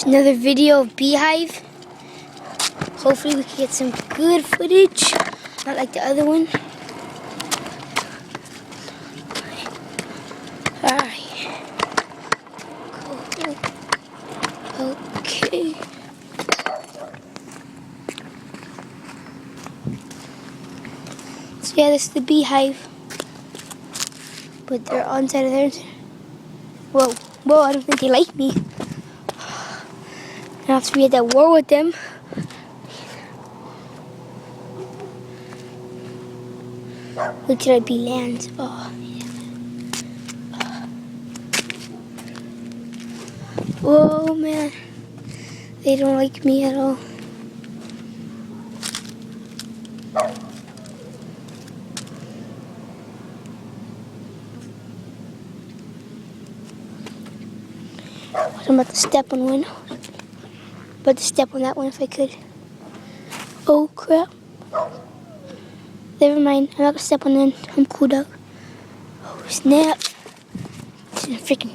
Another video of beehive. Hopefully we can get some good footage, not like the other one. Alright. Cool. Okay. So yeah, this is the beehive. But they're all inside of there. Whoa, I don't think they like me. Now to be at that war with them. Wait till I be land. Oh, yeah. Whoa, man. They don't like me at all. I'm about to step on one. About to step on that one if I could. Oh crap. Never mind. I'm not gonna step on that. I'm cooled out. Oh snap. It's a freaking